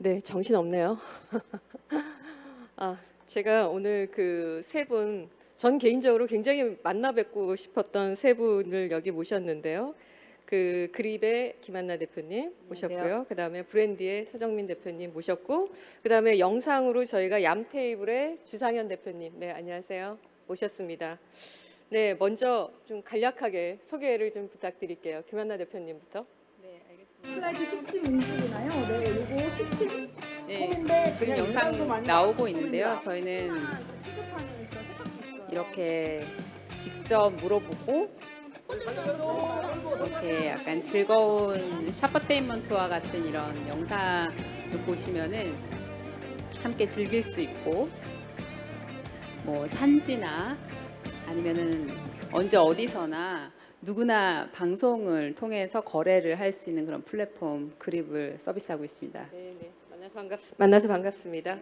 네, 정신없네요. 제가 오늘 그 세 분, 전 개인적으로 굉장히 만나 뵙고 싶었던 세 분을 여기 모셨는데요. 그 그립의 김한나 대표님 모셨고요. 그다음에 브랜디의 서정민 대표님 모셨고, 그다음에 영상으로 저희가 얌 테이블의 주상현 대표님, 네, 안녕하세요. 모셨습니다. 네, 먼저 좀 간략하게 소개를 좀 부탁드릴게요. 김한나 대표님부터. 네, 알겠습니다. 슬라이드 10집 움직이나요? 네, 그리고 10집 네, 지금 영상 나오고 있는데요. 저희는 취급하는 그런 세탁도 있어요. 이렇게 직접 물어보고 이렇게 약간 즐거운 샤퍼테인먼트와 같은 이런 영상을 보시면은 함께 즐길 수 있고, 뭐 산지나 아니면은 언제 어디서나 누구나 방송을 통해서 거래를 할 수 있는 그런 플랫폼 그립을 서비스하고 있습니다. 네, 네. 만나서 반갑습니다.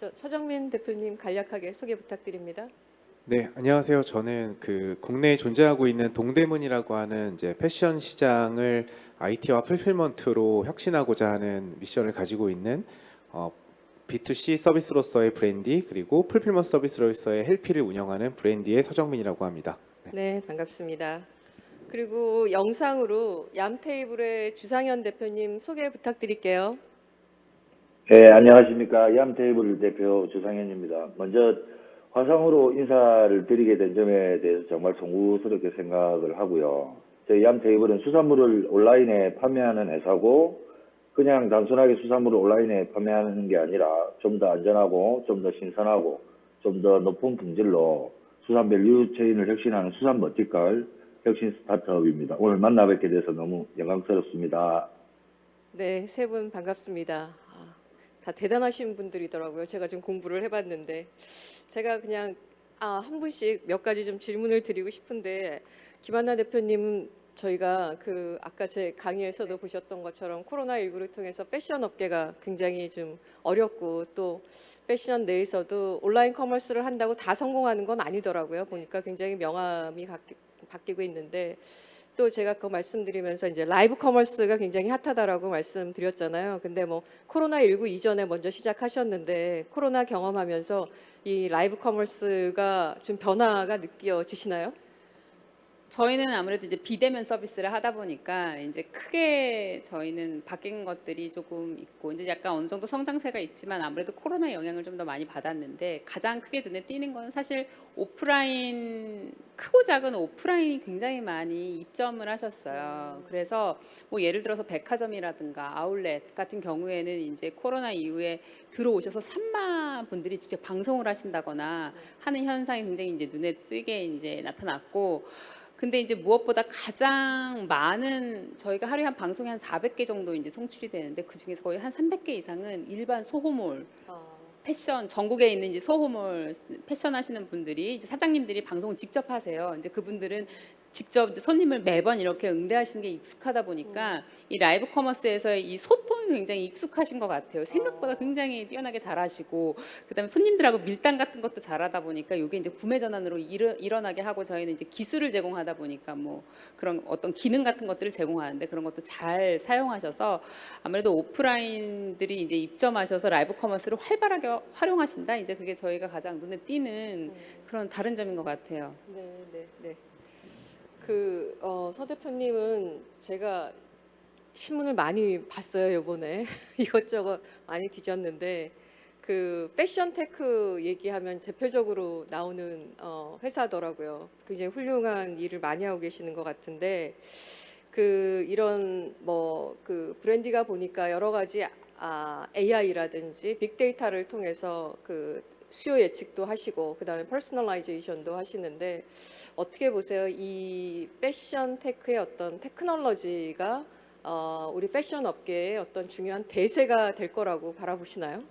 저 서정민 대표님 간략하게 소개 부탁드립니다. 네, 안녕하세요. 저는 그 국내에 존재하고 있는 동대문이라고 하는 이제 패션 시장을 IT와 풀필먼트로 혁신하고자 하는 미션을 가지고 있는 B2C 서비스로서의 브랜디, 그리고 풀필먼트 서비스로서의 헬피를 운영하는 브랜디의 서정민이라고 합니다. 네, 반갑습니다. 그리고 영상으로 얌 테이블의 주상현 대표님 소개 부탁드릴게요. 네, 안녕하십니까. 얌테이블 대표 주상현입니다. 먼저 화상으로 인사를 드리게 된 점에 대해서 정말 송구스럽게 생각을 하고요. 저희 얌테이블은 수산물을 온라인에 판매하는 회사고, 그냥 단순하게 수산물을 온라인에 판매하는 게 아니라 좀 더 안전하고 좀 더 신선하고 좀 더 높은 품질로 수산 밸류 체인을 혁신하는 수산 버티컬 혁신 스타트업입니다. 오늘 만나 뵙게 돼서 너무 영광스럽습니다. 네, 세 분 반갑습니다. 다 대단하신 분들이더라고요. 제가 좀 공부를 해봤는데, 제가 그냥 한 분씩 몇 가지 좀 질문을 드리고 싶은데, 김한나 대표님, 저희가 그 아까 제 강의에서도 보셨던 것처럼 코로나19를 통해서 패션 업계가 굉장히 좀 어렵고, 또 패션 내에서도 온라인 커머스를 한다고 다 성공하는 건 아니더라고요. 보니까 굉장히 명암이 바뀌고 있는데, 또 제가 그 말씀드리면서 이제 라이브 커머스가 굉장히 핫하다라고 말씀드렸잖아요. 근데 뭐 코로나19 이전에 먼저 시작하셨는데, 코로나 경험하면서 이 라이브 커머스가 좀 변화가 느껴지시나요? 저희는 아무래도 이제 비대면 서비스를 하다 보니까 이제 크게 저희는 바뀐 것들이 조금 있고, 이제 약간 어느 정도 성장세가 있지만 아무래도 코로나 영향을 좀 더 많이 받았는데, 가장 크게 눈에 띄는 건 사실 오프라인, 크고 작은 오프라인이 굉장히 많이 입점을 하셨어요. 그래서 뭐 예를 들어서 백화점이라든가 아울렛 같은 경우에는 이제 코로나 이후에 들어오셔서 산마 분들이 직접 방송을 하신다거나 하는 현상이 굉장히 이제 눈에 띄게 이제 나타났고, 근데 이제 무엇보다 가장 많은, 저희가 하루에 한 방송에 한 400개 정도 이제 송출이 되는데, 그 중에서 거의 한 300개 이상은 일반 소호몰, 패션, 전국에 있는 이제 소호몰 패션 하시는 분들이, 이제 사장님들이 방송을 직접 하세요. 이제 그분들은 직접 이제 손님을 매번 이렇게 응대하시는 게 익숙하다 보니까 이 라이브 커머스에서의 이 소통이 굉장히 익숙하신 것 같아요. 생각보다 굉장히 뛰어나게 잘하시고, 그다음에 손님들하고 밀당 같은 것도 잘하다 보니까 이게 이제 구매 전환으로 일어나게 하고, 저희는 이제 기술을 제공하다 보니까 뭐 그런 어떤 기능 같은 것들을 제공하는데, 그런 것도 잘 사용하셔서 아무래도 오프라인들이 이제 입점하셔서 라이브 커머스를 활발하게 활용하신다. 이제 그게 저희가 가장 눈에 띄는 그런 다른 점인 것 같아요. 네, 네, 네. 서 대표님은 제가 신문을 많이 봤어요, 이번에. 이것저것 많이 뒤졌는데, 그 패션 테크 얘기하면 대표적으로 나오는 회사더라고요. 굉장히 훌륭한 일을 많이 하고 계시는 것 같은데, 이런 그 브랜디가 보니까 여러 가지 AI라든지 빅데이터를 통해서 그 수요 예측도 하시고, 그다음에 퍼스널라이제이션도 하시는데, 어떻게 보세요? 이 패션 테크의 어떤 테크놀로지가 우리 패션 업계의 어떤 중요한 대세가 될 거라고 바라보시나요?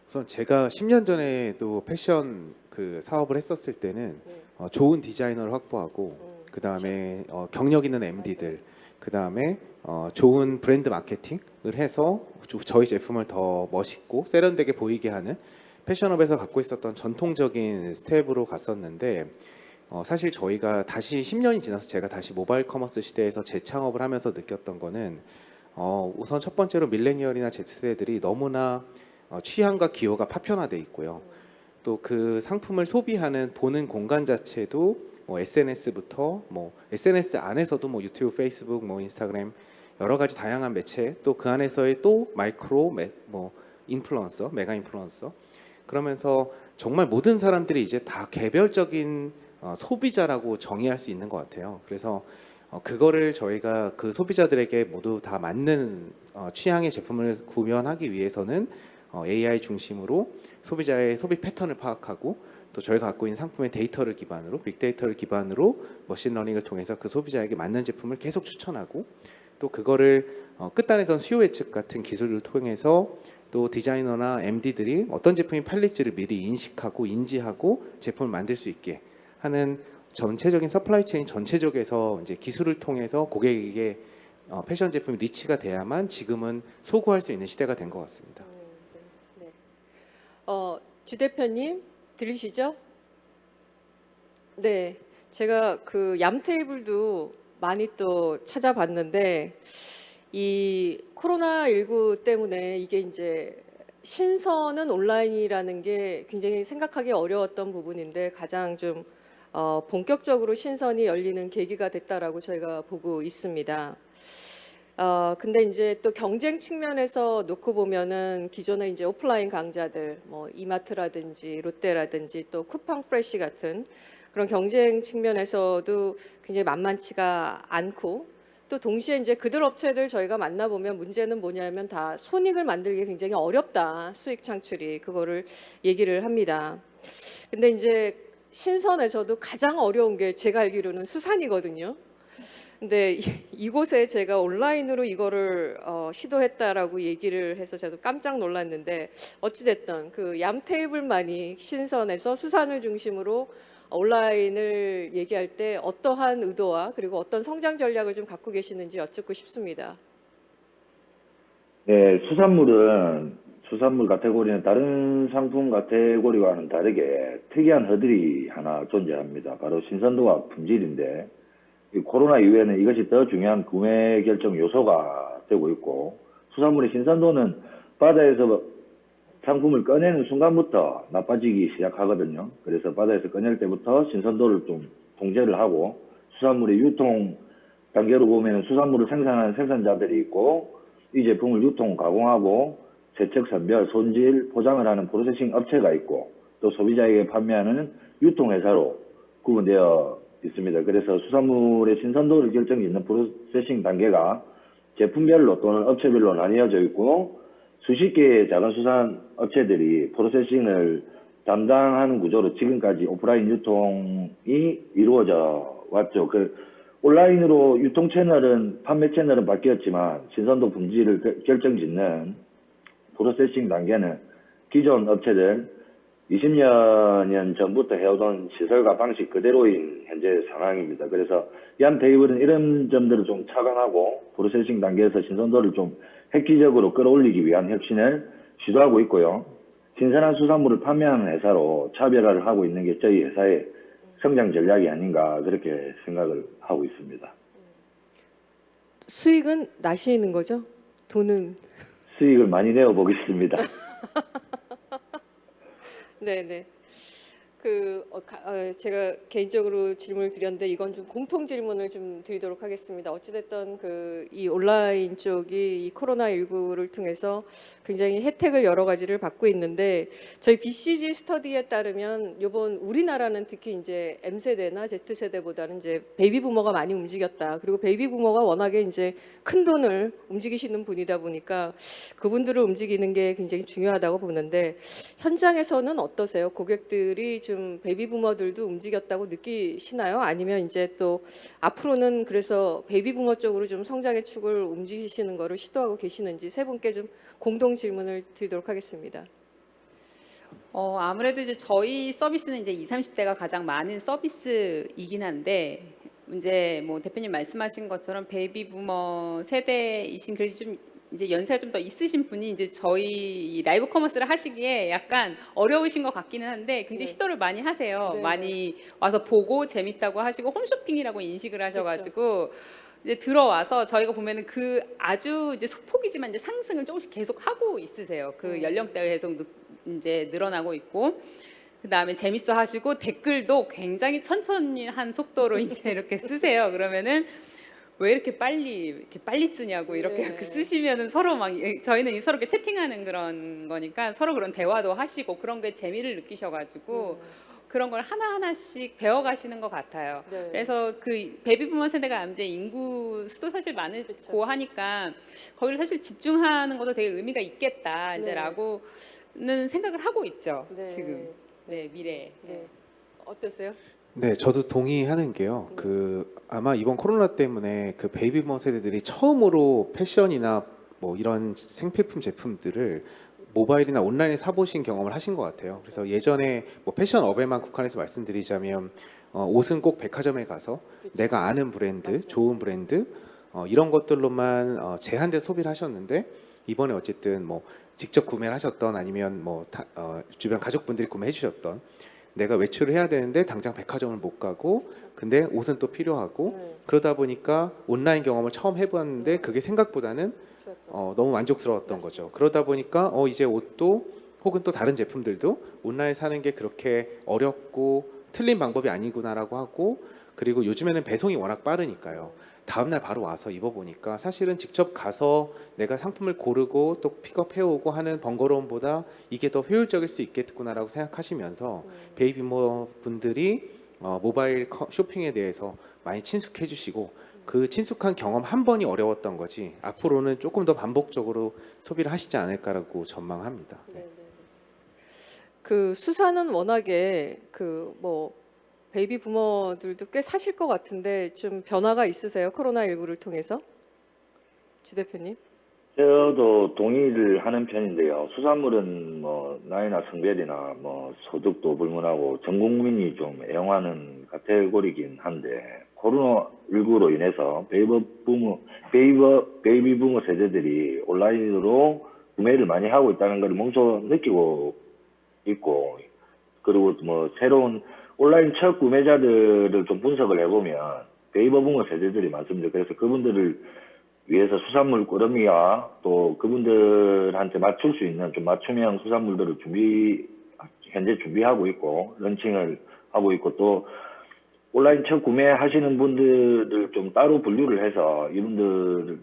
우선 제가 10년 전에도 패션 그 사업을 했었을 때는 네. 좋은 디자이너를 확보하고, 그 다음에 경력 있는 MD들, 그다음에 좋은 브랜드 마케팅을 해서 저희 제품을 더 멋있고 세련되게 보이게 하는 패션업에서 갖고 있었던 전통적인 스텝으로 갔었는데 사실 저희가 다시 10년이 지나서 제가 다시 모바일 커머스 시대에서 재창업을 하면서 느꼈던 거는 우선 첫 번째로 밀레니얼이나 Z세대들이 너무나 취향과 기호가 파편화돼 있고요. 또 그 상품을 소비하는 보는 공간 자체도 SNS부터 SNS 안에서도 유튜브, 페이스북, 인스타그램 여러 가지 다양한 매체 또 그 안에서의 또 마이크로 인플루언서, 메가 인플루언서 그러면서 정말 모든 사람들이 이제 다 개별적인 소비자라고 정의할 수 있는 것 같아요. 그래서 그거를 저희가 그 소비자들에게 모두 다 맞는 취향의 제품을 구현하기 위해서는 AI 중심으로 소비자의 소비 패턴을 파악하고 또 저희가 갖고 있는 상품의 데이터를 기반으로 빅데이터를 기반으로 머신러닝을 통해서 그 소비자에게 맞는 제품을 계속 추천하고 또 그거를 끝단에선 수요 예측 같은 기술을 통해서 또 디자이너나 MD들이 어떤 제품이 팔릴지를 미리 인식하고 인지하고 제품을 만들 수 있게 하는 전체적인 서플라이 체인 전체적에서 이제 기술을 통해서 고객에게 패션 제품이 리치가 돼야만 지금은 소구할 수 있는 시대가 된 것 같습니다. 네. 주 대표님 들리시죠? 네, 제가 그 얌 테이블도 많이 또 찾아봤는데 이 코로나19 때문에 이게 이제 신선은 온라인이라는 게 굉장히 생각하기 어려웠던 부분인데 가장 좀 본격적으로 신선이 열리는 계기가 됐다라고 저희가 보고 있습니다. 근데 이제 또 경쟁 측면에서 놓고 보면은 기존에 이제 오프라인 강자들, 이마트라든지 롯데라든지 또 쿠팡 프레시 같은 그런 경쟁 측면에서도 굉장히 만만치가 않고 또 동시에 이제 그들 업체들 저희가 만나보면 문제는 뭐냐면 다 손익을 만들기 굉장히 어렵다. 수익 창출이 그거를 얘기를 합니다. 근데 이제 신선에서도 가장 어려운 게 제가 알기로는 수산이거든요. 근데 이곳에 제가 온라인으로 이거를 시도했다라고 얘기를 해서 저도 깜짝 놀랐는데 어찌됐든 그 얌 테이블만이 신선에서 수산을 중심으로 온라인을 얘기할 때 어떠한 의도와 그리고 어떤 성장 전략을 좀 갖고 계시는지 여쭙고 싶습니다. 네, 수산물 카테고리는 다른 상품 카테고리와는 다르게 특이한 허들이 하나 존재합니다. 바로 신선도와 품질인데 이 코로나 이후에는 이것이 더 중요한 구매 결정 요소가 되고 있고 수산물의 신선도는 바다에서 상품을 꺼내는 순간부터 나빠지기 시작하거든요. 그래서 바다에서 꺼낼 때부터 신선도를 좀 통제를 하고 수산물의 유통 단계로 보면 수산물을 생산하는 생산자들이 있고 이 제품을 유통, 가공하고 세척, 선별, 손질, 포장을 하는 프로세싱 업체가 있고 또 소비자에게 판매하는 유통회사로 구분되어 있습니다. 그래서 수산물의 신선도를 결정짓는 프로세싱 단계가 제품별로 또는 업체별로 나뉘어져 있고 수십 개의 작은 수산 업체들이 프로세싱을 담당하는 구조로 지금까지 오프라인 유통이 이루어져 왔죠. 온라인으로 유통 채널은 판매 채널은 바뀌었지만 신선도 품질을 결정짓는 프로세싱 단계는 기존 업체들 20년 전부터 해오던 시설과 방식 그대로인 현재 상황입니다. 그래서 얌 테이블은 이런 점들을 좀 착안하고 프로세싱 단계에서 신선도를 좀 획기적으로 끌어올리기 위한 혁신을 시도하고 있고요. 신선한 수산물을 판매하는 회사로 차별화를 하고 있는 게 저희 회사의 성장 전략이 아닌가 그렇게 생각을 하고 있습니다. 수익은 나시는 거죠? 돈은? 수익을 많이 내어보겠습니다. 네네. 제가 개인적으로 질문을 드렸는데 이건 좀 공통 질문을 좀 드리도록 하겠습니다. 어찌됐든 이 온라인 쪽이 이 코로나19를 통해서 굉장히 혜택을 여러 가지를 받고 있는데 저희 BCG 스터디에 따르면 이번 우리나라는 특히 이제 M세대나 Z세대보다는 이제 베이비 부머가 많이 움직였다. 그리고 베이비 부머가 워낙에 이제 큰 돈을 움직이시는 분이다 보니까 그분들을 움직이는 게 굉장히 중요하다고 보는데 현장에서는 어떠세요? 고객들이 좀 베이비 부머들도 움직였다고 느끼시나요? 아니면 이제 또 앞으로는 그래서 베이비 부머 쪽으로 좀 성장의 축을 움직이시는 거를 시도하고 계시는지 세 분께 좀 공동 질문을 드리도록 하겠습니다. 아무래도 이제 저희 서비스는 이제 20, 30대가 가장 많은 서비스이긴 한데 이제 뭐 대표님 말씀하신 것처럼 베이비 부머 세대이신 그래도 좀 이제 연세가 좀 더 있으신 분이 이제 저희 라이브 커머스를 하시기에 약간 어려우신 것 같기는 한데 굉장히 네. 시도를 많이 하세요. 네, 많이 와서 보고 재밌다고 하시고 홈쇼핑이라고 인식을 하셔가지고 이제 들어와서 저희가 보면은 그 아주 이제 소폭이지만 이제 상승을 조금씩 계속 하고 있으세요. 그 연령대가 계속 이제 늘어나고 있고. 그 다음에 재밌어 하시고 댓글도 굉장히 천천히 한 속도로 이제 이렇게 쓰세요. 그러면은 왜 이렇게 빨리 쓰냐고 이렇게 네. 쓰시면은 서로 막 저희는 서로 이렇게 채팅하는 그런 거니까 서로 그런 대화도 하시고 그런 게 재미를 느끼셔가지고 그런 걸 하나하나씩 배워가시는 것 같아요. 네. 그래서 그 베이비부머 세대가 이제 인구 수도 사실 많고 그쵸. 하니까 거기를 사실 집중하는 것도 되게 의미가 있겠다 네. 이제라고는 생각을 하고 있죠. 네. 지금 미래에. 네. 어떠세요? 네, 저도 동의하는 게요. 아마 이번 코로나 때문에 그 베이비부머 세대들이 처음으로 패션이나 뭐 이런 생필품 제품들을 모바일이나 온라인에 사보신 경험을 하신 것 같아요. 그래서 예전에 뭐 패션업에만 국한해서 말씀드리자면 옷은 꼭 백화점에 가서 그쵸. 내가 아는 브랜드, 맞습니다. 좋은 브랜드 이런 것들로만 제한된 소비를 하셨는데 이번에 어쨌든 뭐 직접 구매를 하셨던 아니면 뭐 주변 가족분들이 구매해 주셨던 내가 외출을 해야 되는데 당장 백화점을 못 가고 근데 옷은 또 필요하고 네. 그러다 보니까 온라인 경험을 처음 해봤는데 그게 생각보다는 좋았죠. 너무 만족스러웠던 거죠. 그러다 보니까 이제 옷도 혹은 또 다른 제품들도 온라인 사는 게 그렇게 어렵고 틀린 방법이 아니구나라고 하고 그리고 요즘에는 배송이 워낙 빠르니까요. 다음날 바로 와서 입어보니까 사실은 직접 가서 내가 상품을 고르고 또 픽업해오고 하는 번거로움보다 이게 더 효율적일 수 있겠구나라고 생각하시면서 베이비부머 분들이 모바일 쇼핑에 대해서 많이 친숙해 주시고 그 친숙한 경험 한 번이 어려웠던 거지 앞으로는 조금 더 반복적으로 소비를 하시지 않을까라고 전망합니다. 네, 네. 그 수사는 워낙에 그 뭐 베이비 부머들도 꽤 사실 것 같은데 좀 변화가 있으세요? 코로나19를 통해서? 주 대표님? 저도 동의를 하는 편인데요. 수산물은 뭐 나이나 성별이나 뭐 소득도 불문하고 전 국민이 좀 애용하는 카테고리긴 한데 코로나19로 인해서 베이비 부머 세대들이 온라인으로 구매를 많이 하고 있다는 걸 몸소 느끼고 있고 그리고 뭐 새로운 온라인 첫 구매자들을 좀 분석을 해보면 베이비 부머 세대들이 많습니다. 그래서 그분들을 위해서 수산물 꾸러미와 또 그분들한테 맞출 수 있는 좀 맞춤형 수산물들을 현재 준비하고 있고 런칭을 하고 있고 또 온라인 첫 구매하시는 분들을 좀 따로 분류를 해서 이분들을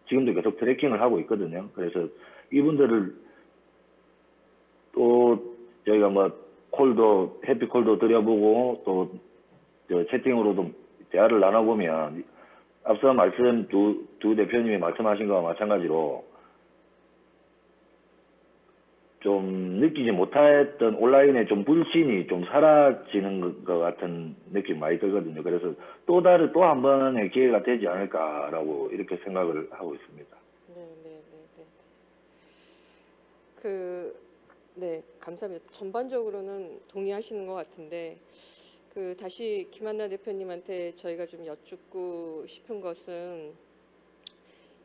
지금도 계속 트래킹을 하고 있거든요. 그래서 이분들을 또 저희가 뭐 해피콜도 드려보고 또 채팅으로도 대화를 나눠보면 앞서 두 대표님이 말씀하신 거와 마찬가지로 좀 느끼지 못했던 온라인의 좀 불신이 좀 사라지는 것 같은 느낌이 많이 들거든요. 그래서 또 한 번의 기회가 되지 않을까라고 이렇게 생각을 하고 있습니다. 네, 네, 네, 네. 네, 감사합니다. 전반적으로는 동의하시는 것 같은데 다시 김한나 대표님한테 저희가 좀 여쭙고 싶은 것은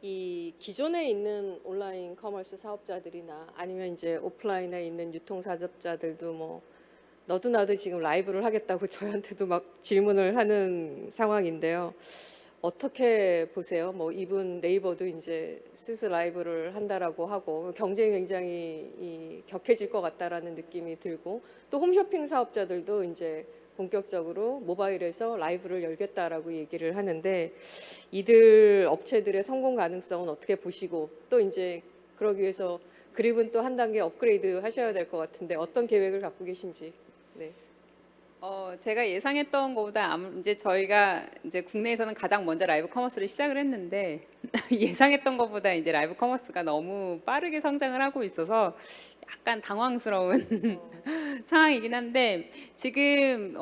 이 기존에 있는 온라인 커머스 사업자들이나 아니면 이제 오프라인에 있는 유통사업자들도 뭐 너도 나도 지금 라이브를 하겠다고 저희한테도 막 질문을 하는 상황인데요. 어떻게 보세요? 뭐 이분 네이버도 이제 슬슬 라이브를 한다라고 하고 경쟁이 굉장히 격해질 것 같다라는 느낌이 들고 또 홈쇼핑 사업자들도 이제 본격적으로 모바일에서 라이브를 열겠다라고 얘기를 하는데 이들 업체들의 성공 가능성은 어떻게 보시고 또 이제 그러기 위해서 그립은 또 한 단계 업그레이드 하셔야 될 것 같은데 어떤 계획을 갖고 계신지. 네. 제가 예상했던 것보다 이제 저희가 이제 국내에서는 가장 먼저 라이브 커머스를 시작을 했는데 예상했던 것보다 이제 라이브 커머스가 너무 빠르게 성장을 하고 있어서 약간 당황스러운 상황이긴 한데 지금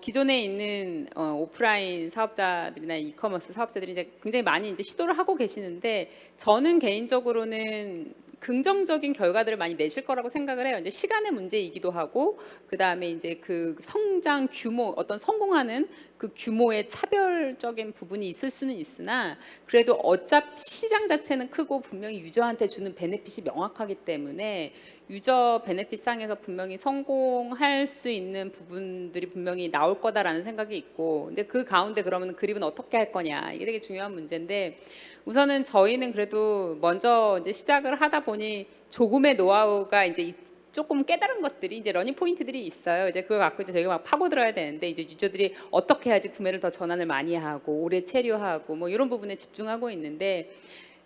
기존에 있는 오프라인 사업자들이나 이커머스 사업자들이 이제 굉장히 많이 이제 시도를 하고 계시는데 저는 개인적으로는 긍정적인 결과들을 많이 내실 거라고 생각을 해요. 이제 시간의 문제이기도 하고 그 다음에 이제 그 성장 규모 어떤 성공하는 그 규모의 차별적인 부분이 있을 수는 있으나 그래도 어차피 시장 자체는 크고 분명히 유저한테 주는 베네핏이 명확하기 때문에 유저 베네핏 상에서 분명히 성공할 수 있는 부분들이 분명히 나올 거다라는 생각이 있고, 근데 그 가운데 그러면 그립은 어떻게 할 거냐, 이게 되게 중요한 문제인데, 우선은 저희는 그래도 먼저 이제 시작을 하다 보니 조금의 노하우가 이제 조금 깨달은 것들이 이제 러닝 포인트들이 있어요. 이제 그걸 갖고 이제 저희가 막 파고들어야 되는데, 이제 유저들이 어떻게 해야지 구매를 더 전환을 많이 하고 오래 체류하고 뭐 이런 부분에 집중하고 있는데,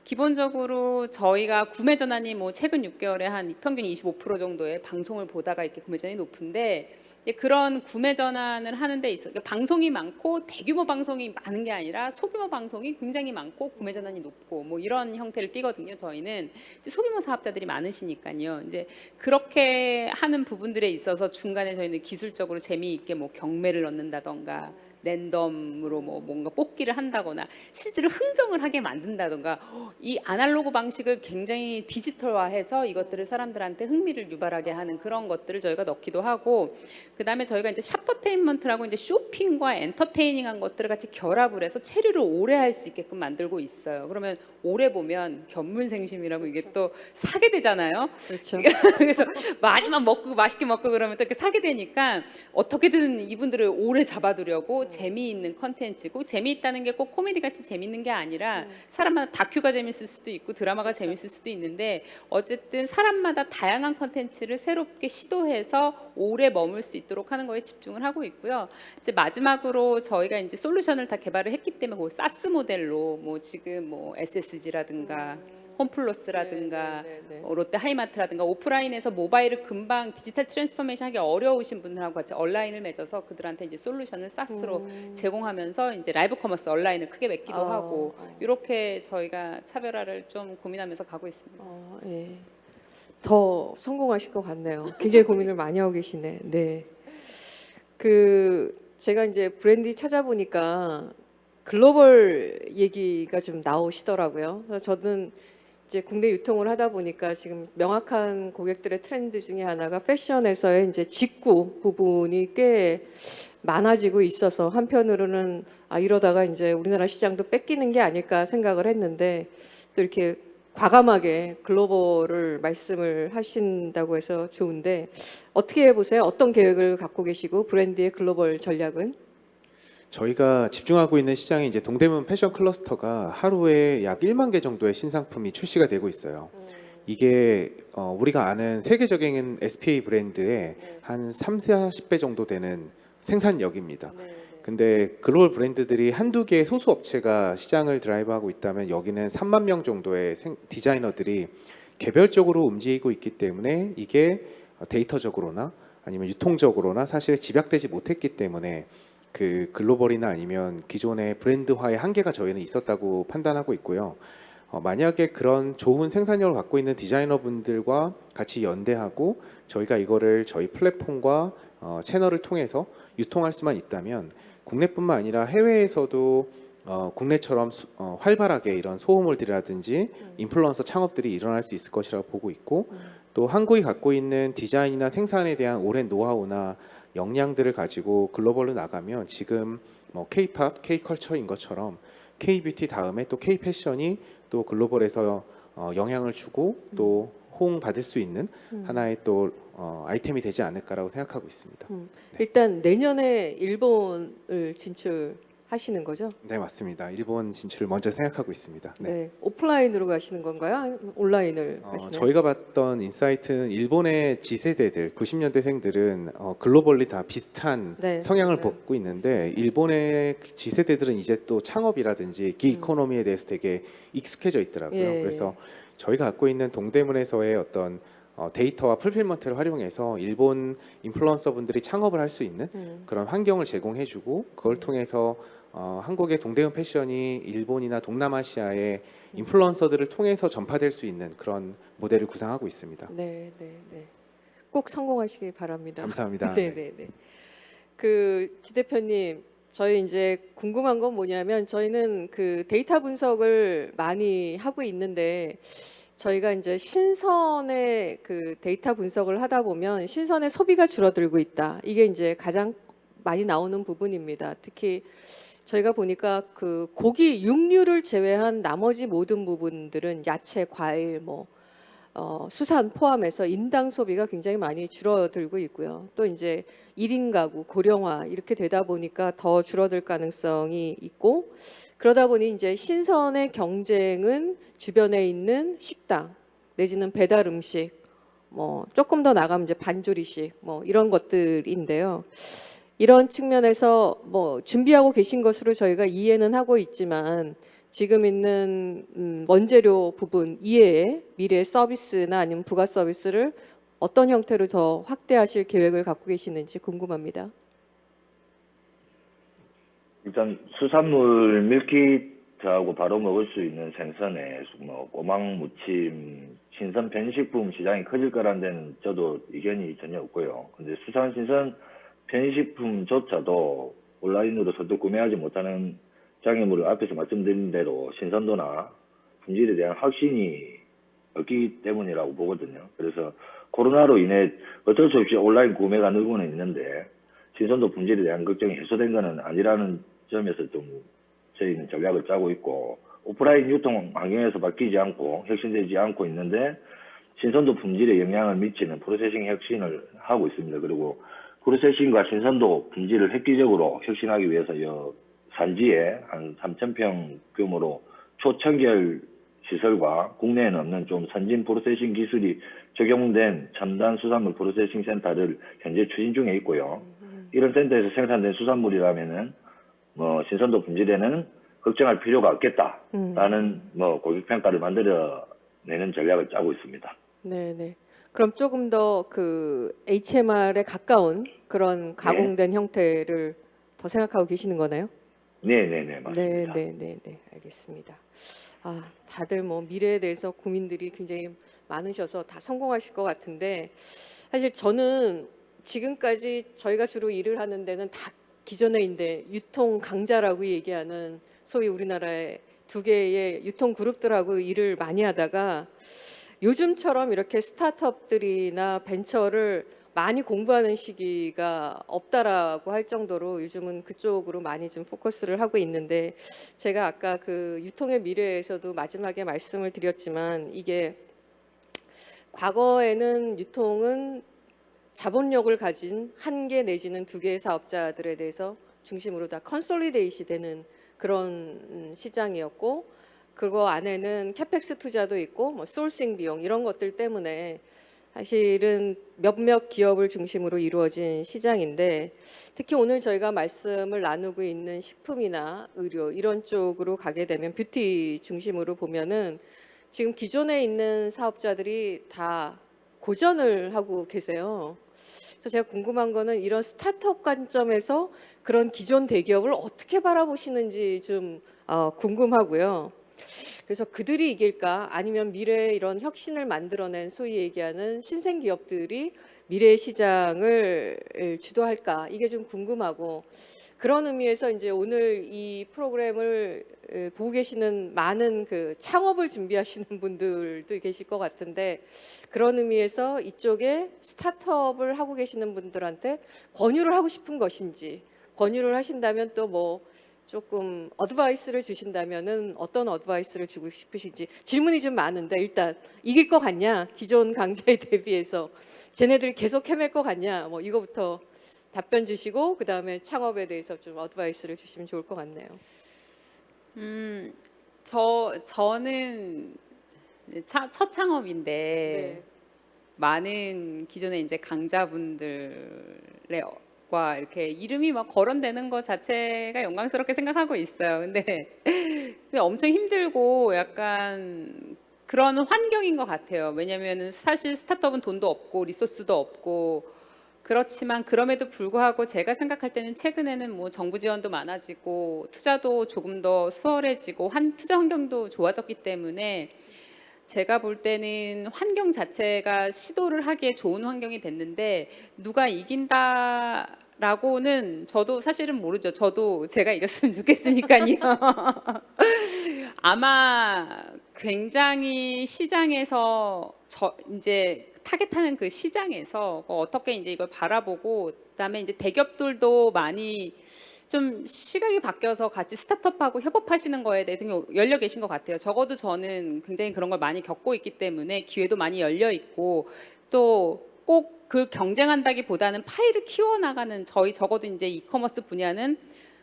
기본적으로 저희가 구매 전환이 뭐 최근 6개월에 한 평균 25% 정도의 방송을 보다가 이렇게 구매 전환이 높은데, 이제 그런 구매 전환을 하는 데 있어 방송이 많고 대규모 방송이 많은 게 아니라 소규모 방송이 굉장히 많고 구매 전환이 높고 뭐 이런 형태를 띠거든요. 저희는 이제 소규모 사업자들이 많으시니까요. 이제 그렇게 하는 부분들에 있어서 중간에 저희는 기술적으로 재미있게 뭐 경매를 넣는다던가 랜덤으로 뭐 뭔가 뽑기를 한다거나 실제로 흥정을 하게 만든다던가, 이 아날로그 방식을 굉장히 디지털화해서 이것들을 사람들한테 흥미를 유발하게 하는 그런 것들을 저희가 넣기도 하고, 그다음에 저희가 이제 샵퍼테인먼트라고 이제 쇼핑과 엔터테이닝한 것들을 같이 결합을 해서 체류를 오래 할 수 있게끔 만들고 있어요. 그러면 오래 보면 견문생심이라고 이게 또 사게 되잖아요. 그렇죠. 그래서 많이만 먹고 맛있게 먹고 그러면 또 이렇게 사게 되니까 어떻게든 이분들을 오래 잡아두려고 재미있는 컨텐츠고, 재미있다는 게 꼭 코미디 같이 재미있는 게 아니라 사람마다 다큐가 재밌을 수도 있고 드라마가 재밌을 수도 있는데, 어쨌든 사람마다 다양한 컨텐츠를 새롭게 시도해서 오래 머물 수 있도록 하는 거에 집중을 하고 있고요. 이제 마지막으로 저희가 이제 솔루션을 다 개발을 했기 때문에 그 사스 모델로 뭐 지금 뭐 SSG라든가 홈플러스라든가 롯데 하이마트라든가 오프라인에서 모바일을 금방 디지털 트랜스포메이션 하기 어려우신 분들하고 같이 온라인을 맺어서 그들한테 이제 솔루션을 사스로 제공하면서 이제 라이브 커머스 온라인을 크게 맺기도 하고, 이렇게 저희가 차별화를 좀 고민하면서 가고 있습니다. 예. 더 성공하실 것 같네요. 굉장히 고민을 많이 하고 계시네. 네. 그 제가 이제 브랜드 찾아보니까 글로벌 얘기가 좀 나오시더라고요. 그래서 저는 이제 국내 유통을 하다 보니까 지금 명확한 고객들의 트렌드 중에 하나가 패션에서의 이제 직구 부분이 꽤 많아지고 있어서, 한편으로는 이러다가 이제 우리나라 시장도 뺏기는 게 아닐까 생각을 했는데, 또 이렇게 과감하게 글로벌을 말씀을 하신다고 해서 좋은데, 어떻게 보세요? 어떤 계획을 갖고 계시고 브랜드의 글로벌 전략은? 저희가 집중하고 있는 시장이 이제 동대문 패션 클러스터가 하루에 약 1만 개 정도의 신상품이 출시가 되고 있어요. 이게 우리가 아는 세계적인 SPA 브랜드의 한 30-40배 정도 되는 생산력입니다. 근데 글로벌 브랜드들이 한두 개의 소수 업체가 시장을 드라이브하고 있다면, 여기는 3만 명 정도의 디자이너들이 개별적으로 움직이고 있기 때문에 이게 데이터적으로나 아니면 유통적으로나 사실 집약되지 못했기 때문에 그 글로벌이나 아니면 기존의 브랜드화의 한계가 저희는 있었다고 판단하고 있고요. 만약에 그런 좋은 생산력을 갖고 있는 디자이너분들과 같이 연대하고 저희가 이거를 저희 플랫폼과 채널을 통해서 유통할 수만 있다면, 국내뿐만 아니라 해외에서도 국내처럼 활발하게 이런 소호몰들이라든지 인플루언서 창업들이 일어날 수 있을 것이라고 보고 있고, 또 한국이 갖고 있는 디자인이나 생산에 대한 오랜 노하우나 역량들을 가지고 글로벌로 나가면, 지금 뭐 K-팝, K-컬처인 것처럼 K-뷰티 다음에 또 K-패션이 또 글로벌에서 영향을 주고 또 호응받을 수 있는 하나의 또 아이템이 되지 않을까라고 생각하고 있습니다. 일단 내년에 일본을 진출하시는 거죠? 네, 맞습니다. 일본 진출을 먼저 생각하고 있습니다. 네. 네. 오프라인으로 가시는 건가요? 아니면 온라인을 가시나요? 저희가 봤던 인사이트는 일본의 G세대들, 90년대생들은 글로벌리 다 비슷한 네, 성향을 맞아요. 보고 있는데, 일본의 G세대들은 이제 또 창업이라든지 기이코노미에 대해서 되게 익숙해져 있더라고요. 예, 그래서 저희가 갖고 있는 동대문에서의 어떤 데이터와 풀필먼트를 활용해서 일본 인플루언서분들이 창업을 할 수 있는 그런 환경을 제공해주고, 그걸 통해서 한국의 동대문 패션이 일본이나 동남아시아의 인플루언서들을 통해서 전파될 수 있는 그런 모델을 구상하고 있습니다. 네, 네, 네. 꼭 성공하시기 바랍니다. 감사합니다. 네, 네, 네. 그 지 대표님, 저희 이제 궁금한 건 뭐냐면, 저희는 그 데이터 분석을 많이 하고 있는데, 저희가 이제 신선의 그 데이터 분석을 하다 보면 신선의 소비가 줄어들고 있다. 이게 이제 가장 많이 나오는 부분입니다. 특히 저희가 보니까 그 고기, 육류를 제외한 나머지 모든 부분들은 야채, 과일, 수산 포함해서 인당 소비가 굉장히 많이 줄어들고 있고요. 또 이제 1인 가구, 고령화 이렇게 되다 보니까 더 줄어들 가능성이 있고, 그러다 보니 이제 신선의 경쟁은 주변에 있는 식당 내지는 배달 음식, 조금 더 나가면 이제 반조리식 이런 것들인데요. 이런 측면에서 준비하고 계신 것으로 저희가 이해는 하고 있지만, 지금 있는 원재료 부분 이외에 미래 서비스나 아니면 부가 서비스를 어떤 형태로 더 확대하실 계획을 갖고 계시는지 궁금합니다. 일단 수산물 밀키트하고 바로 먹을 수 있는 생선에 꼬막 무침, 신선 편식품 시장이 커질 거라는 데는 저도 의견이 전혀 없고요. 근데 수산 신선 편식품조차도 온라인으로 선뜻 구매하지 못하는 장애물을 앞에서 말씀드린 대로 신선도나 품질에 대한 확신이 없기 때문이라고 보거든요. 그래서 코로나로 인해 어쩔 수 없이 온라인 구매가 늘고는 있는데 신선도 품질에 대한 걱정이 해소된 것은 아니라는 점에서 좀 저희는 전략을 짜고 있고, 오프라인 유통 환경에서 바뀌지 않고 혁신되지 않고 있는데 신선도 품질에 영향을 미치는 프로세싱 혁신을 하고 있습니다. 그리고 프로세싱과 신선도 품질을 획기적으로 혁신하기 위해서 산지에 한 3,000평 규모로 초청결 시설과 국내에는 없는 좀 선진 프로세싱 기술이 적용된 첨단 수산물 프로세싱 센터를 현재 추진 중에 있고요. 이런 센터에서 생산된 수산물이라면은 신선도 품질에는 걱정할 필요가 없겠다라는 고객 평가를 만들어내는 전략을 짜고 있습니다. 네네. 그럼 조금 더 그 HMR에 가까운 그런 가공된 형태를 더 생각하고 계시는 거나요? 네네네, 맞습니다. 네네네, 알겠습니다. 다들 미래에 대해서 고민들이 굉장히 많으셔서 다 성공하실 것 같은데, 사실 저는 지금까지 저희가 주로 일을 하는 데는 다 기존에 있는데 유통 강자라고 얘기하는 소위 우리나라의 두 개의 유통 그룹들하고 일을 많이 하다가 요즘처럼 이렇게 스타트업들이나 벤처를 많이 공부하는 시기가 없다라고 할 정도로 요즘은 그쪽으로 많이 좀 포커스를 하고 있는데, 제가 아까 그 유통의 미래에서도 마지막에 말씀을 드렸지만, 이게 과거에는 유통은 자본력을 가진 한 개 내지는 두 개의 사업자들에 대해서 중심으로 다 컨솔리데이시 되는 그런 시장이었고, 그거 안에는 캐펙스 투자도 있고 소싱 비용 이런 것들 때문에 사실은 몇몇 기업을 중심으로 이루어진 시장인데, 특히 오늘 저희가 말씀을 나누고 있는 식품이나 의료 이런 쪽으로 가게 되면 뷰티 중심으로 보면은 지금 기존에 있는 사업자들이 다 고전을 하고 계세요. 그래서 제가 궁금한 거는 이런 스타트업 관점에서 그런 기존 대기업을 어떻게 바라보시는지 좀 궁금하고요. 그래서 그들이 이길까, 아니면 미래에 이런 혁신을 만들어낸 소위 얘기하는 신생 기업들이 미래의 시장을 주도할까, 이게 좀 궁금하고, 그런 의미에서 이제 오늘 이 프로그램을 보고 계시는 많은 그 창업을 준비하시는 분들도 계실 것 같은데, 그런 의미에서 이쪽에 스타트업을 하고 계시는 분들한테 권유를 하고 싶은 것인지, 권유를 하신다면 또 조금 어드바이스를 주신다면은 어떤 어드바이스를 주고 싶으신지. 질문이 좀 많은데, 일단 이길 것 같냐, 기존 강자에 대비해서 쟤네들 계속 헤맬 것 같냐, 이거부터 답변 주시고 그 다음에 창업에 대해서 좀 어드바이스를 주시면 좋을 것 같네요. 저는 첫 창업인데 네. 많은 기존의 이제 강자분들과 이렇게 이름이 막 거론되는 것 자체가 영광스럽게 생각하고 있어요. 근데 엄청 힘들고 약간 그런 환경인 것 같아요. 왜냐하면 사실 스타트업은 돈도 없고 리소스도 없고, 그렇지만 그럼에도 불구하고 제가 생각할 때는 최근에는 정부 지원도 많아지고 투자도 조금 더 수월해지고 투자 환경도 좋아졌기 때문에 제가 볼 때는 환경 자체가 시도를 하기에 좋은 환경이 됐는데, 누가 이긴다라고는 저도 사실은 모르죠. 저도 제가 이겼으면 좋겠으니까요. 아마 굉장히 시장에서 이제 타겟하는 그 시장에서 어떻게 이제 이걸 바라보고 그다음에 이제 대기업들도 많이 좀 시각이 바뀌어서 같이 스타트업하고 협업하시는 거에 대해 되게 열려 계신 것 같아요. 적어도 저는 굉장히 그런 걸 많이 겪고 있기 때문에 기회도 많이 열려 있고 또 꼭 그 경쟁한다기보다는 파이를 키워나가는 저희 적어도 이제 이커머스 분야는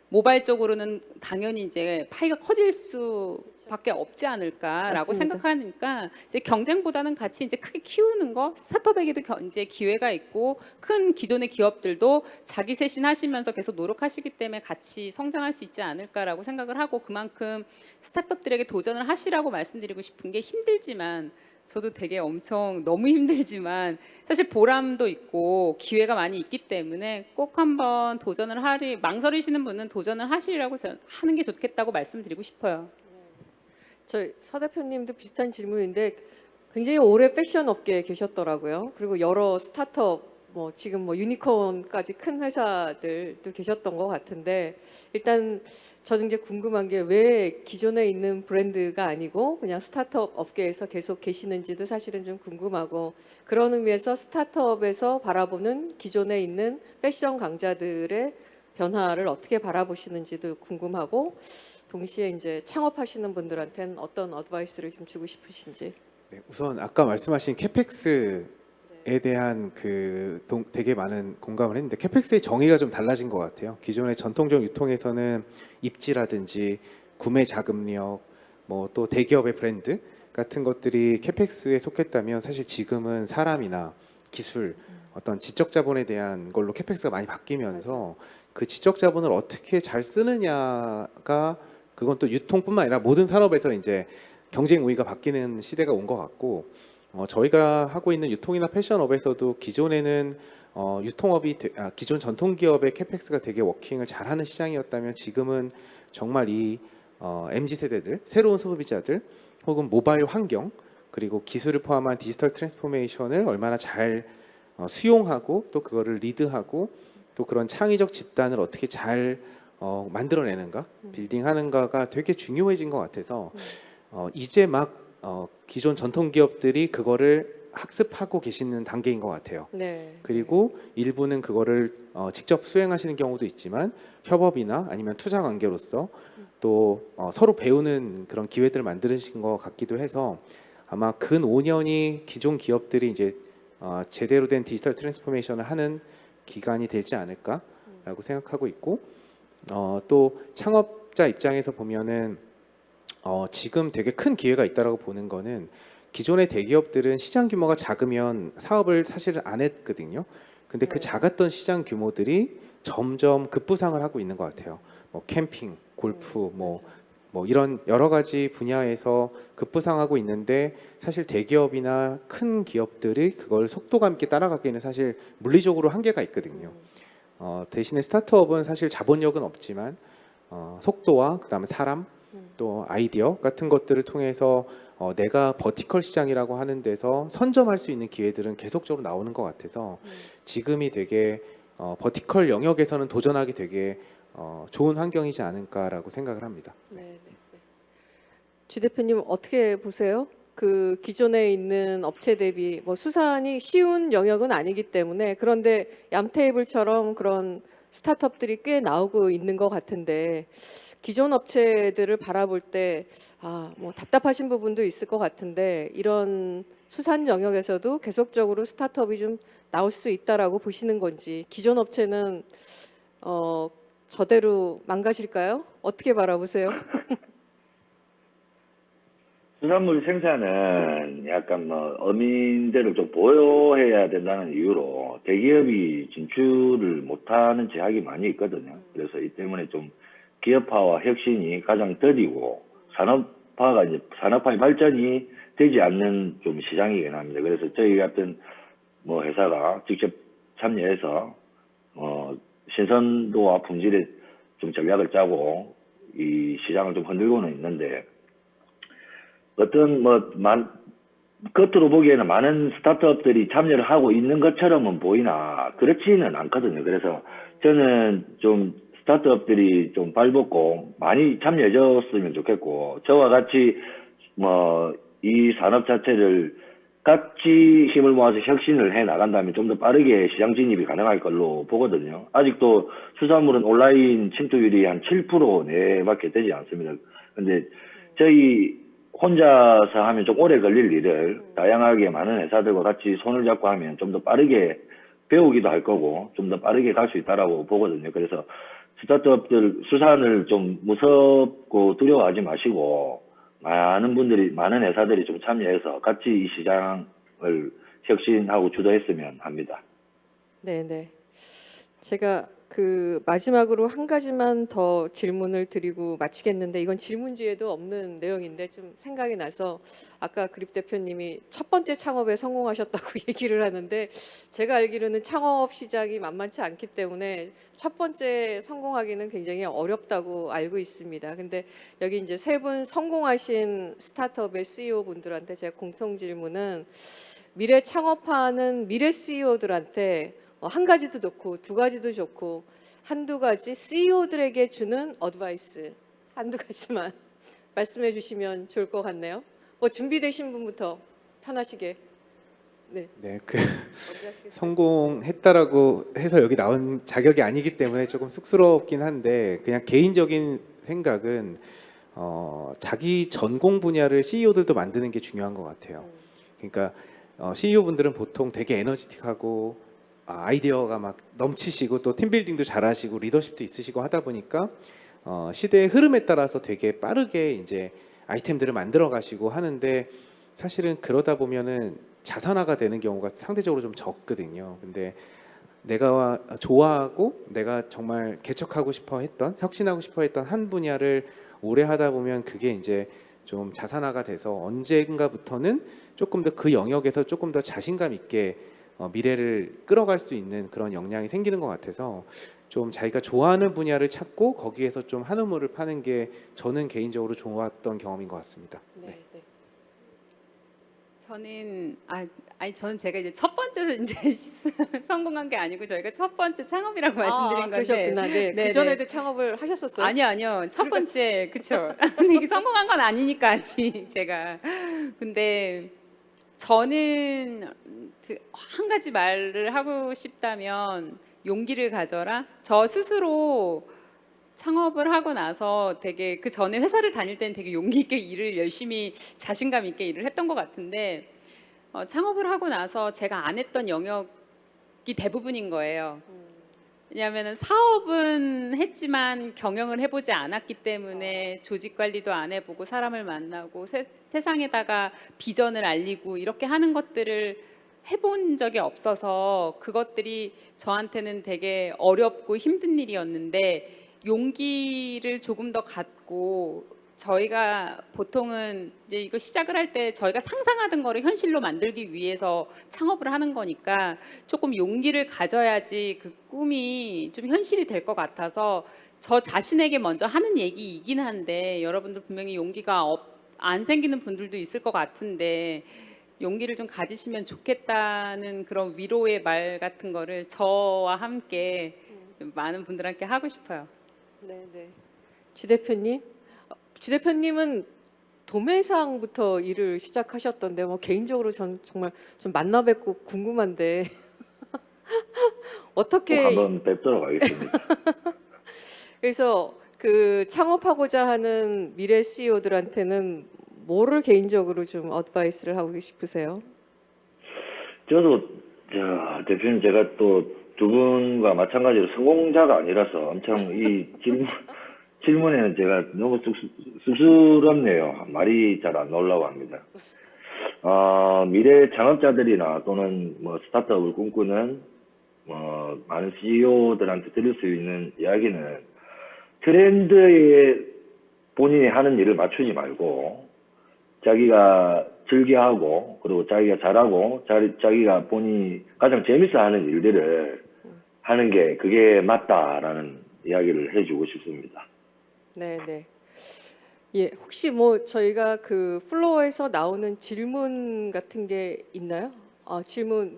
모바일 쪽으로는 당연히 이제 파이가 커질 수밖에 없지 않을까라고 맞습니다. 생각하니까 이제 경쟁보다는 같이 이제 크게 키우는 거 스타트업에게도 이제 기회가 있고 큰 기존의 기업들도 자기 쇄신하시면서 계속 노력하시기 때문에 같이 성장할 수 있지 않을까라고 생각을 하고 그만큼 스타트업들에게 도전을 하시라고 말씀드리고 싶은 게 힘들지만 저도 되게 엄청 너무 힘들지만 사실 보람도 있고 기회가 많이 있기 때문에 꼭 한번 도전을 망설이시는 분은 도전을 하시라고 하는 게 좋겠다고 말씀드리고 싶어요. 저희 서 대표님도 비슷한 질문인데 굉장히 오래 패션 업계에 계셨더라고요. 그리고 여러 스타트업 뭐 지금 뭐 유니콘까지 큰 회사들도 계셨던 것 같은데 일단 저는 이제 궁금한 게 왜 기존에 있는 브랜드가 아니고 그냥 스타트업 업계에서 계속 계시는지도 사실은 좀 궁금하고 그런 의미에서 스타트업에서 바라보는 기존에 있는 패션 강자들의 변화를 어떻게 바라보시는지도 궁금하고 동시에 이제 창업하시는 분들한테는 어떤 어드바이스를 좀 주고 싶으신지. 네, 우선 아까 말씀하신 캐펙스에 대한 되게 많은 공감을 했는데 캐펙스의 정의가 좀 달라진 것 같아요. 기존의 전통적 유통에서는 입지라든지 구매 자금력, 뭐 또 대기업의 브랜드 같은 것들이 캐펙스에 속했다면 사실 지금은 사람이나 기술, 어떤 지적 자본에 대한 걸로 캐펙스가 많이 바뀌면서 그 지적 자본을 어떻게 잘 쓰느냐가 그건 또 유통뿐만 아니라 모든 산업에서 이제 경쟁 우위가 바뀌는 시대가 온 것 같고 저희가 하고 있는 유통이나 패션업에서도 기존에는 기존 전통 기업의 캐펙스가 되게 워킹을 잘하는 시장이었다면 지금은 정말 이 MZ 세대들, 새로운 소비자들 혹은 모바일 환경 그리고 기술을 포함한 디지털 트랜스포메이션을 얼마나 잘 수용하고 또 그거를 리드하고 또 그런 창의적 집단을 어떻게 잘 만들어내는가, 빌딩하는가가 되게 중요해진 것 같아서 이제 막 기존 전통 기업들이 그거를 학습하고 계시는 단계인 것 같아요. 네. 그리고 일부는 그거를 직접 수행하시는 경우도 있지만 협업이나 아니면 투자 관계로서 또 서로 배우는 그런 기회들을 만드신 것 같기도 해서 아마 근 5년이 기존 기업들이 이제 제대로 된 디지털 트랜스포메이션을 하는 기간이 되지 않을까라고 생각하고 있고 또 창업자 입장에서 보면은 지금 되게 큰 기회가 있다라고 보는 거는 기존의 대기업들은 시장 규모가 작으면 사업을 사실은 안 했거든요. 근데 그 작았던 시장 규모들이 점점 급부상을 하고 있는 것 같아요. 뭐 캠핑, 골프, 뭐 이런 여러 가지 분야에서 급부상하고 있는데 사실 대기업이나 큰 기업들이 그걸 속도감 있게 따라가기에는 사실 물리적으로 한계가 있거든요. 대신에 스타트업은 사실 자본력은 없지만 속도와 그다음에 사람 또 아이디어 같은 것들을 통해서 내가 버티컬 시장이라고 하는 데서 선점할 수 있는 기회들은 계속적으로 나오는 것 같아서 지금이 되게 버티컬 영역에서는 도전하기 되게 좋은 환경이지 않을까라고 생각을 합니다. 네, 네, 네. 주 대표님 어떻게 보세요? 그 기존에 있는 업체 대비 뭐 수산이 쉬운 영역은 아니기 때문에 그런데 얌테이블처럼 그런 스타트업들이 꽤 나오고 있는 것 같은데 기존 업체들을 바라볼 때 뭐 답답하신 부분도 있을 것 같은데 이런 수산 영역에서도 계속적으로 스타트업이 좀 나올 수 있다라고 보시는 건지 기존 업체는 저대로 망가질까요? 어떻게 바라보세요? 수산물 생산은 약간 뭐 어민들을 좀 보호해야 된다는 이유로 대기업이 진출을 못하는 제약이 많이 있거든요. 그래서 이 때문에 좀 기업화와 혁신이 가장 더디고 산업화의 발전이 되지 않는 좀 시장이긴 합니다. 그래서 저희 같은 뭐 회사가 직접 참여해서 신선도와 품질에 좀 전략을 짜고 이 시장을 좀 흔들고는 있는데 어떤 겉으로 보기에는 많은 스타트업들이 참여를 하고 있는 것처럼은 보이나 그렇지는 않거든요. 그래서 저는 좀 스타트업들이 좀 발벗고 많이 참여해줬으면 좋겠고 저와 같이 이 산업 자체를 같이 힘을 모아서 혁신을 해 나간다면 좀 더 빠르게 시장 진입이 가능할 걸로 보거든요. 아직도 수산물은 온라인 침투율이 한 7% 내밖에 되지 않습니다. 근데 저희 혼자서 하면 좀 오래 걸릴 일을 다양하게 많은 회사들과 같이 손을 잡고 하면 좀 더 빠르게 배우기도 할 거고 좀 더 빠르게 갈 수 있다라고 보거든요. 그래서 스타트업들 수산을 좀 무섭고 두려워하지 마시고 많은 회사들이 좀 참여해서 같이 이 시장을 혁신하고 주도했으면 합니다. 네네. 제가 그 마지막으로 한 가지만 더 질문을 드리고 마치겠는데 이건 질문지에도 없는 내용인데 좀 생각이 나서 아까 그립 대표님이 첫 번째 창업에 성공하셨다고 얘기를 하는데 제가 알기로는 창업 시작이 만만치 않기 때문에 첫 번째 성공하기는 굉장히 어렵다고 알고 있습니다. 근데 여기 이제 세 분 성공하신 스타트업의 CEO 분들한테 제가 공통 질문은 미래 창업하는 미래 CEO들한테 한 가지도 좋고 두 가지도 좋고 한두 가지 CEO들에게 주는 어드바이스 한두 가지만 말씀해 주시면 좋을 것 같네요. 뭐 준비되신 분부터 편하시게. 네. 네, 그 어디 하시겠어요? 성공했다라고 해서 여기 나온 자격이 아니기 때문에 조금 쑥스럽긴 한데 그냥 개인적인 생각은 자기 전공 분야를 CEO들도 만드는 게 중요한 것 같아요. 그러니까 CEO 분들은 보통 되게 에너지틱하고 아이디어가 막 넘치시고 또 팀빌딩도 잘하시고 리더십도 있으시고 하다 보니까 시대의 흐름에 따라서 되게 빠르게 이제 아이템들을 만들어 가시고 하는데 사실은 그러다 보면은 자산화가 되는 경우가 상대적으로 좀 적거든요. 근데 내가 좋아하고 내가 정말 개척하고 싶어 했던 혁신하고 싶어 했던 한 분야를 오래 하다 보면 그게 이제 좀 자산화가 돼서 언젠가부터는 조금 더 그 영역에서 조금 더 자신감 있게 미래를 끌어갈 수 있는 그런 역량이 생기는 것 같아서 좀 자기가 좋아하는 분야를 찾고 거기에서 좀 한우물을 파는 게 저는 개인적으로 좋았던 경험인 것 같습니다. 네. 네. 저는 제가 이제 첫 번째 이제 성공한 게 아니고 저희가 첫 번째 창업이라고 말씀드린 건데. 그러셨구나. 네. 네네. 그 전에도 창업을 하셨었어요? 아니요. 첫 번째 그쵸. 근데 이게 성공한 건 아니니까 아직 제가. 근데 저는 한 가지 말을 하고 싶다면 용기를 가져라. 저 스스로 창업을 하고 나서 되게 그 전에 회사를 다닐 때는 되게 용기 있게 일을 열심히 자신감 있게 일을 했던 것 같은데 창업을 하고 나서 제가 안 했던 영역이 대부분인 거예요. 왜냐하면 사업은 했지만 경영을 해보지 않았기 때문에 조직 관리도 안 해보고 사람을 만나고 세상에다가 비전을 알리고 이렇게 하는 것들을 해본 적이 없어서 그것들이 저한테는 되게 어렵고 힘든 일이었는데 용기를 조금 더 갖고 저희가 보통은 이제 이거 시작을 할 때 저희가 상상하던 거를 현실로 만들기 위해서 창업을 하는 거니까 조금 용기를 가져야지 그 꿈이 좀 현실이 될 것 같아서 저 자신에게 먼저 하는 얘기이긴 한데 여러분들 분명히 용기가 안 생기는 분들도 있을 것 같은데 용기를 좀 가지시면 좋겠다는 그런 위로의 말 같은 거를 저와 함께 많은 분들한테 하고 싶어요. 네. 주 대표님? 주 대표님은 도매상부터 일을 시작하셨던데 뭐 개인적으로 전 정말 좀 만나 뵙고 궁금한데 꼭 어떻게 한번 뵙도록 하겠습니다. 그래서 그 창업하고자 하는 미래 CEO들한테는 뭐를 개인적으로 좀 어드바이스를 하고 싶으세요? 저도 대표님 제가 또 두 분과 마찬가지로 성공자가 아니라서 엄청 이 질문에는 제가 너무 쑥스럽네요. 말이 잘 안 나오려고 합니다. 미래 창업자들이나 또는 뭐 스타트업을 꿈꾸는 많은 CEO들한테 들을 수 있는 이야기는 트렌드에 본인이 하는 일을 맞추지 말고 자기가 즐겨하고 그리고 자기가 잘하고 자기가 본인이 가장 재밌어 하는 일들을 하는 게 그게 맞다라는 이야기를 해주고 싶습니다. 네. 예, 혹시 뭐 저희가 그 플로어에서 나오는 질문 같은 게 있나요? 질문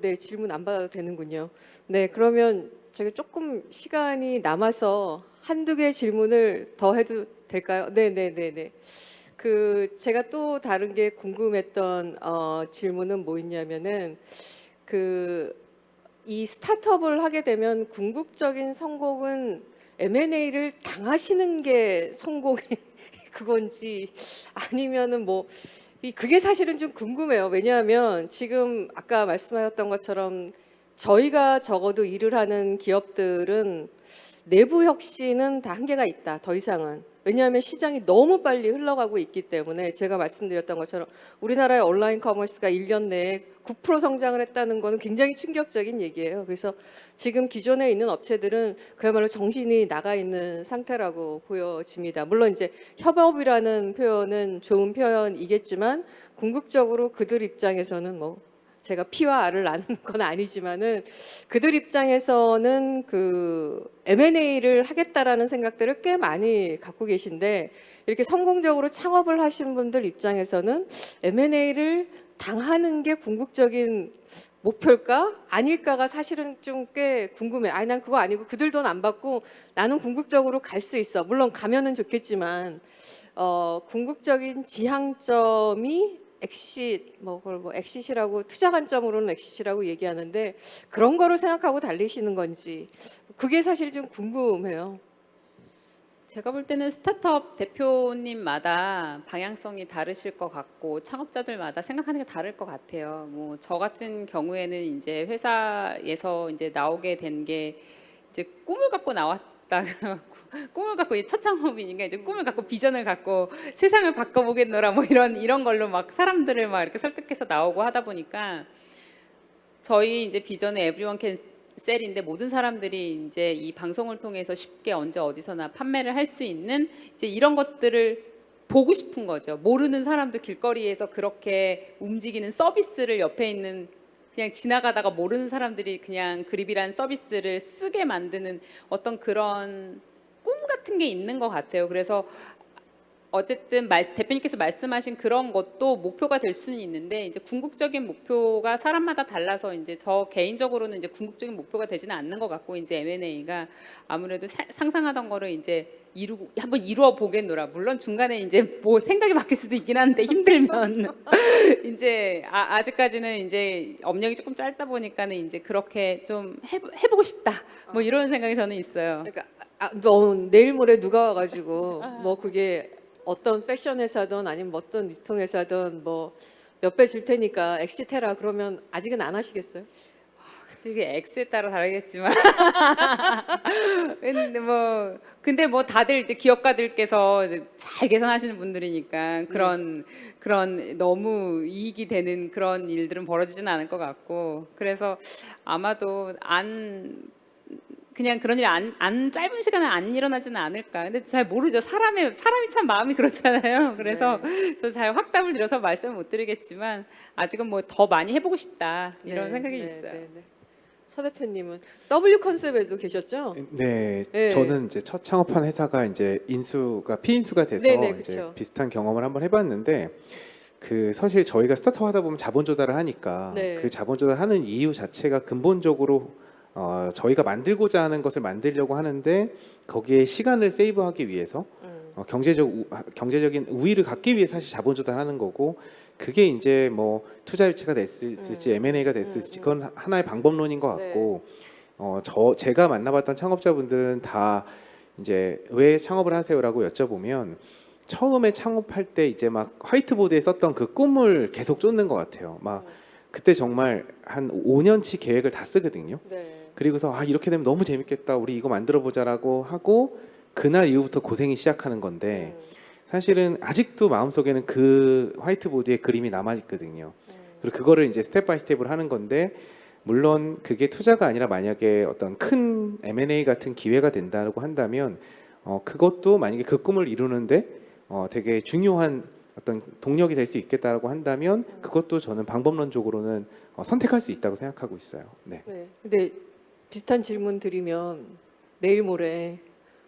안 받아도 되는군요. 네, 그러면 제가 조금 시간이 남아서 한두 개 질문을 더 해도 될까요? 네. 제가 또 다른 게 궁금했던 질문은 뭐였냐면은 이 스타트업을 하게 되면 궁극적인 성공은 M&A를 당하시는 게 성공의 그건지 아니면은 그게 사실은 좀 궁금해요. 왜냐하면 지금 아까 말씀하셨던 것처럼 저희가 적어도 일을 하는 기업들은 내부 혁신은 다 한계가 있다. 더 이상은. 왜냐하면 시장이 너무 빨리 흘러가고 있기 때문에 제가 말씀드렸던 것처럼 우리나라의 온라인 커머스가 1년 내에 9% 성장을 했다는 거는 굉장히 충격적인 얘기예요. 그래서 지금 기존에 있는 업체들은 그야말로 정신이 나가 있는 상태라고 보여집니다. 물론 이제 협업이라는 표현은 좋은 표현이겠지만 궁극적으로 그들 입장에서는 제가 P와 R을 나누는 건 아니지만은 그들 입장에서는 M&A를 하겠다라는 생각들을 꽤 많이 갖고 계신데 이렇게 성공적으로 창업을 하신 분들 입장에서는 M&A를 당하는 게 궁극적인 목표일까? 아닐까가 사실은 좀 꽤 궁금해. 아니 난 그거 아니고 그들 돈 안 받고 나는 궁극적으로 갈 수 있어. 물론 가면은 좋겠지만 궁극적인 지향점이 엑시트, 그걸 엑시트라고 투자 관점으로는 엑시트라고 얘기하는데 그런 거로 생각하고 달리시는 건지 그게 사실 좀 궁금해요. 제가 볼 때는 스타트업 대표님마다 방향성이 다르실 것 같고 창업자들마다 생각하는 게 다를 것 같아요. 저 같은 경우에는 이제 회사에서 이제 나오게 된 게 이제 꿈을 갖고 나왔다가 꿈을 갖고 첫 창업이니까 이제 꿈을 갖고 비전을 갖고 세상을 바꿔보겠노라 이런 걸로 막 사람들을 막 이렇게 설득해서 나오고 하다 보니까 저희 이제 비전은 에브리원 캔 셀인데 모든 사람들이 이제 이 방송을 통해서 쉽게 언제 어디서나 판매를 할 수 있는 이제 이런 것들을 보고 싶은 거죠. 모르는 사람도 길거리에서 그렇게 움직이는 서비스를 옆에 있는 그냥 지나가다가 모르는 사람들이 그냥 그립이란 서비스를 쓰게 만드는 어떤 그런 꿈 같은 게 있는 것 같아요. 그래서 어쨌든 대표님께서 말씀하신 그런 것도 목표가 될 수는 있는데 이제 궁극적인 목표가 사람마다 달라서 이제 저 개인적으로는 이제 궁극적인 목표가 되지는 않는 것 같고 이제 M&A가 아무래도 상상하던 거를 이제 한번 이루어 보겠노라. 물론 중간에 이제 생각이 바뀔 수도 있긴 한데 힘들면 이제 아직까지는 이제 업력이 조금 짧다 보니까는 이제 그렇게 좀 해보고 싶다. 이런 생각이 저는 있어요. 그러니까 내일 모레 누가 와가지고 그게 어떤 패션 회사든 아니면 어떤 유통회사든 몇 배 줄 테니까 엑시테라 그러면 아직은 안 하시겠어요? 이게 X에 따라 다르겠지만 근데 다들 이제 기업가들께서 잘 계산하시는 분들이니까 그런 너무 이익이 되는 그런 일들은 벌어지지는 않을 것 같고 그래서 아마도 그냥 그런 일이 안 짧은 시간에 안 일어나지는 않을까. 근데 잘 모르죠. 사람이 참 마음이 그렇잖아요. 그래서 저 잘 확답을 드려서 말씀을 못 드리겠지만 아직은 더 많이 해보고 싶다 이런 생각이 있어요. 서 대표님은 W 컨셉에도 계셨죠? 네, 네. 저는 이제 첫 창업한 회사가 이제 피인수가 돼서 네네, 이제 그쵸. 비슷한 경험을 한번 해봤는데 사실 저희가 스타트업 하다 보면 자본 조달을 하니까 네. 그 자본 조달하는 이유 자체가 근본적으로 저희가 만들고자 하는 것을 만들려고 하는데 거기에 시간을 세이브하기 위해서 경제적인 우위를 갖기 위해 사실 자본 조달하는 거고 그게 이제 투자 유치가 됐을지 M&A가 됐을지 그건 하나의 방법론인 것 같고 제가 만나봤던 창업자분들은 다 이제 왜 창업을 하세요라고 여쭤보면 처음에 창업할 때 이제 막 화이트보드에 썼던 그 꿈을 계속 쫓는 것 같아요. 그때 정말 한 5년치 계획을 다 쓰거든요. 네. 그리고서 이렇게 되면 너무 재밌겠다. 우리 이거 만들어 보자라고 하고 그날 이후부터 고생이 시작하는 건데 사실은 아직도 마음속에는 그 화이트보드에 그림이 남아 있거든요. 그리고 그거를 이제 스텝 바이 스텝으로 하는 건데 물론 그게 투자가 아니라 만약에 어떤 큰 M&A 같은 기회가 된다고 한다면 그것도 만약에 그 꿈을 이루는데 되게 중요한 어떤 동력이 될 수 있겠다라고 한다면 그것도 저는 방법론적으로는 선택할 수 있다고 생각하고 있어요. 네. 근데 비슷한 질문 드리면 내일 모레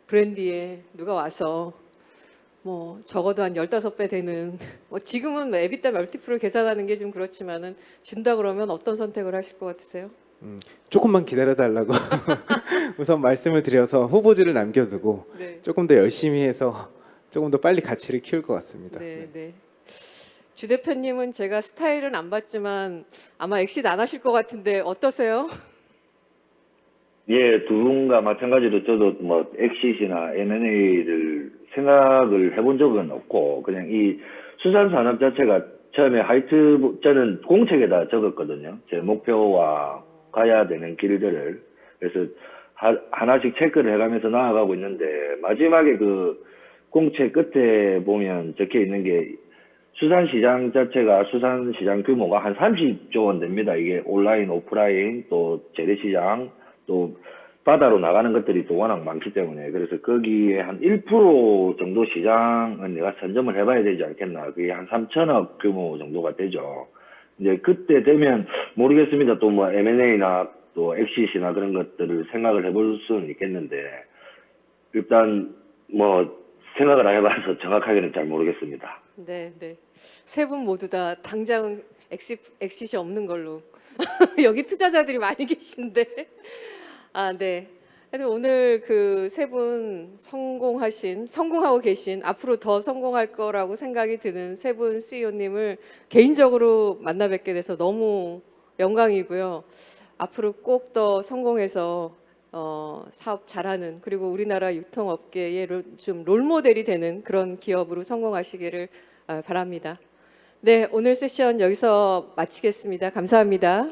브랜디에 누가 와서 적어도 한 15배 되는 지금은 에비타 멀티플을 계산하는 게 좀 그렇지만은 준다 그러면 어떤 선택을 하실 것 같으세요? 조금만 기다려달라고 우선 말씀을 드려서 후보지를 남겨두고 네. 조금 더 열심히 해서 조금 더 빨리 가치를 키울 것 같습니다. 네, 네. 주 대표님은 제가 스타일은 안 봤지만 아마 엑시트 안 하실 것 같은데 어떠세요? 예, 두 분과 마찬가지로 저도 뭐 엑시트나 M&A를 생각을 해본 적은 없고 그냥 이 수산산업 자체가 처음에 저는 공책에다 적었거든요. 제 목표와 가야 되는 길들을. 그래서 하나씩 체크를 해가면서 나아가고 있는데 마지막에 그 공책 끝에 보면 적혀 있는 게 수산시장 자체가 수산시장 규모가 한 30조 원 됩니다. 이게 온라인, 오프라인, 또 재래시장, 또 바다로 나가는 것들이 또 워낙 많기 때문에 그래서 거기에 한 1% 정도 시장은 내가 선점을 해봐야 되지 않겠나. 그게 한 3천억 규모 정도가 되죠. 이제 그때 되면 모르겠습니다. 또 뭐 M&A나 또 엑시트나 그런 것들을 생각을 해볼 수는 있겠는데 일단 뭐 생각을 안 해봐서 정확하게는 잘 모르겠습니다. 네, 네. 세 분 모두 다 당장 엑시트 없는 걸로. 여기 투자자들이 많이 계신데. 아, 네. 하여튼 오늘 그 세 분 성공하고 계신, 앞으로 더 성공할 거라고 생각이 드는 세 분 CEO님을 개인적으로 만나 뵙게 돼서 너무 영광이고요. 앞으로 꼭 더 성공해서 사업 잘하는, 그리고 우리나라 유통업계의 좀 롤모델이 되는 그런 기업으로 성공하시기를 바랍니다. 네, 오늘 세션 여기서 마치겠습니다. 감사합니다.